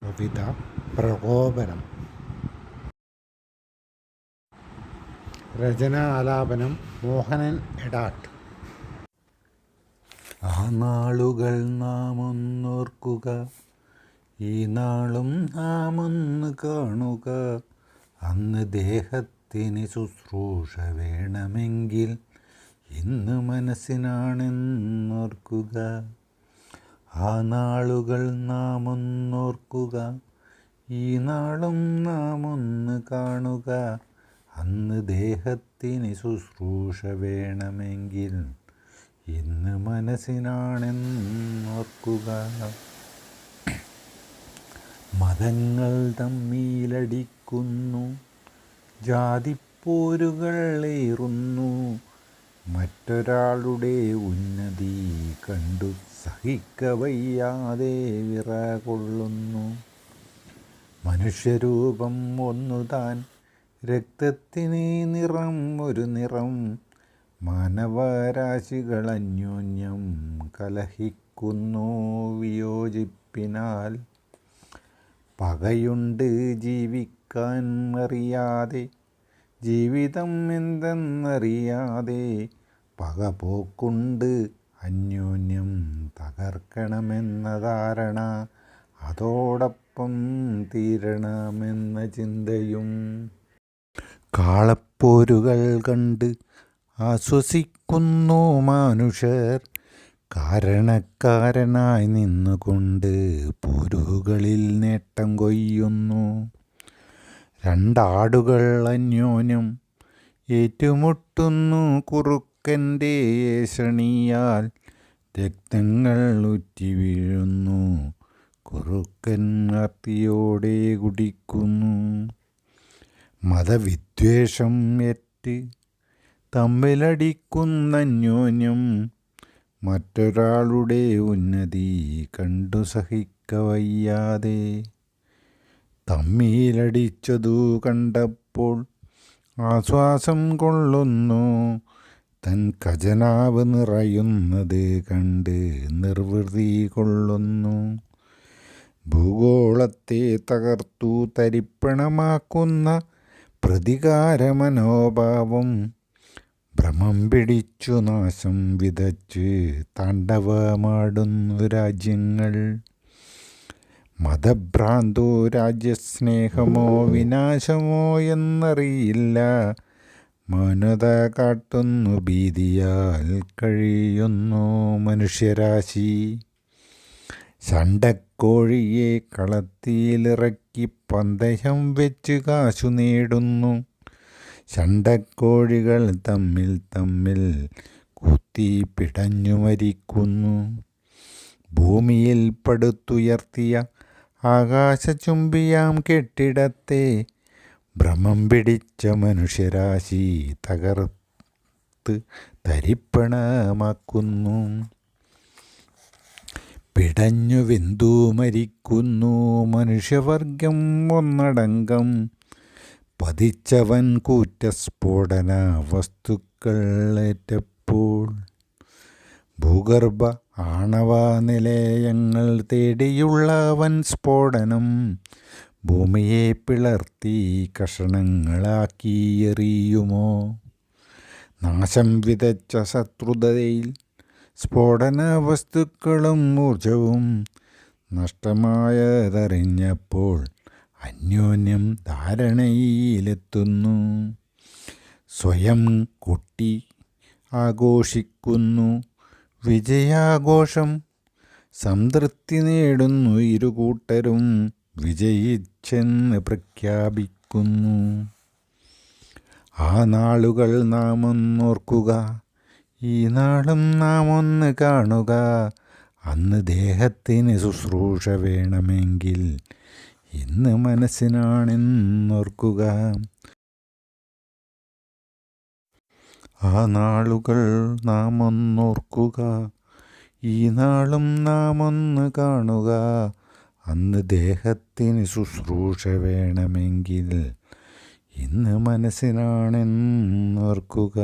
കവിത പ്രകോപനം. രചന ആലാപനം മോഹനൻ എടാട്ട്. ആ നാളുകൾ നാം ഒന്നോർക്കുക, ഈ നാളും നാം ഒന്ന് കാണുക. അന്ന് ദേഹത്തിന് ശുശ്രൂഷ വേണമെങ്കിൽ ഇന്ന് മനസ്സിനാണെന്നോർക്കുക. ആ നാളുകൾ നാം ഒന്നോർക്കുക, ഈ നാളും നാം ഒന്ന് കാണുക. അന്ന് ദേഹത്തിന് ശുശ്രൂഷ വേണമെങ്കിൽ ഇന്ന് മനസ്സിനാണെന്നോർക്കുക. മതങ്ങൾ തമ്മിലടിക്കുന്നു, ജാതിപ്പോരുകൾ ഏറുന്നു. മറ്റൊരാളുടെ ഉന്നതി കണ്ടു സഹിക്കവയ്യാതെ വിറകൊള്ളുന്നു. മനുഷ്യരൂപം ഒന്നുതാൻ, രക്തത്തിന് നിറം ഒരു നിറം. മാനവരാശികൾ അന്യോന്യം കലഹിക്കുന്നു വിയോജിപ്പിനാൽ. പകയുണ്ട് ജീവിക്കാൻ അറിയാതെ, ജീവിതം എന്തെന്നറിയാതെ. പകപോക്കുണ്ട് അന്യോന്യം തകർക്കണമെന്ന ധാരണ, അതോടൊപ്പം തീരണമെന്ന ചിന്തയും. കാളപ്പോരുകൾ കണ്ട് ആശ്വസിക്കുന്നു മനുഷ്യർ, കാരണക്കാരനായി നിന്നുകൊണ്ട് പോരുകളിൽ നേട്ടം കൊയ്യുന്നു. രണ്ടാടുകൾ അന്യോന്യം ഏറ്റുമുട്ടുന്നു, കുറുക്കൻ്റെ ഏഷണിയാൽ രക്തങ്ങൾ ഉറ്റി വീഴുന്നു. കുറുക്കൻ ആർത്തിയോടെ കുടിക്കുന്നു. മതവിദ്വേഷം ഏറ്റ് തമ്മിലടിക്കുന്നന്യോന്യം, മറ്റൊരാളുടെ ഉന്നതി കണ്ടു സഹിക്കവയ്യാതെ. തമ്മിലടിച്ചതു കണ്ടപ്പോൾ ആശ്വാസം കൊള്ളുന്നു, തൻ ഖജനാവ് നിറയുന്നത് കണ്ട് നിർവൃതി കൊള്ളുന്നു. ഭൂഗോളത്തെ തകർത്തു തരിപ്പണമാക്കുന്ന പ്രതികാരമനോഭാവം, ഭ്രമം പിടിച്ചു നാശം വിതച്ച് താണ്ഡവമാടുന്നു രാജ്യങ്ങൾ. മതഭ്രാന്തോ രാജ്യസ്നേഹമോ വിനാശമോ എന്നറിയില്ല, മൗനത കാട്ടുന്നു ഭീതിയാൽ കഴിയുന്നു മനുഷ്യരാശി. ശണ്ടക്കോഴിയെ കളത്തിലിറക്കി പന്തയം വെച്ച് കാശു നേടുന്നു. ശണ്ടക്കോഴികൾ തമ്മിൽ തമ്മിൽ കുത്തി പിടഞ്ഞു മരിക്കുന്നു. ഭൂമിയിൽ പടുത്തുയർത്തിയ ആകാശചുംബിയാം കെട്ടിടത്തെ ഭ്രമം പിടിച്ച മനുഷ്യരാശി തകർത്ത് തരിപ്പണമാക്കുന്നു. പിടഞ്ഞു വെന്തു മരിക്കുന്നു മനുഷ്യവർഗം ഒന്നടങ്കം. പതിച്ചവൻ കൂറ്റസ്ഫോടന വസ്തുക്കൾ ഏറ്റപ്പോൾ. ഭൂഗർഭ ആണവ നിലയങ്ങൾ തേടിയുള്ള വൻ സ്ഫോടനം, ഭൂമിയെ പിളർത്തി കഷണങ്ങളാക്കി എറിയുമോ. നാശം വിതച്ച ശത്രുതയിൽ സ്ഫോടന വസ്തുക്കളും ഊർജവും നഷ്ടമായതറിഞ്ഞപ്പോൾ അന്യോന്യം ധാരണയിലെത്തുന്നു. സ്വയം കൊട്ടി ആഘോഷിക്കുന്നു വിജയാഘോഷം, സംതൃപ്തി നേടുന്നു ഇരുകൂട്ടരും വിജയിച്ചെന്ന് പ്രഖ്യാപിക്കുന്നു. ആ നാളുകൾ നാം ഒന്നോർക്കുക, ഈ നാളും നാം ഒന്ന് കാണുക. അന്ന് ദേഹത്തിന് ശുശ്രൂഷ വേണമെങ്കിൽ ഇന്ന് മനസ്സിനാണെന്നോർക്കുക. ആ നാളുകൾ നാം ഒന്നോർക്കുക, ഈ നാളും നാം ഒന്ന് കാണുക. അന്ന് ദേഹത്തിന് ശുശ്രൂഷ വേണമെങ്കിൽ ഇന്ന് മനസ്സിനാണെന്നോർക്കുക.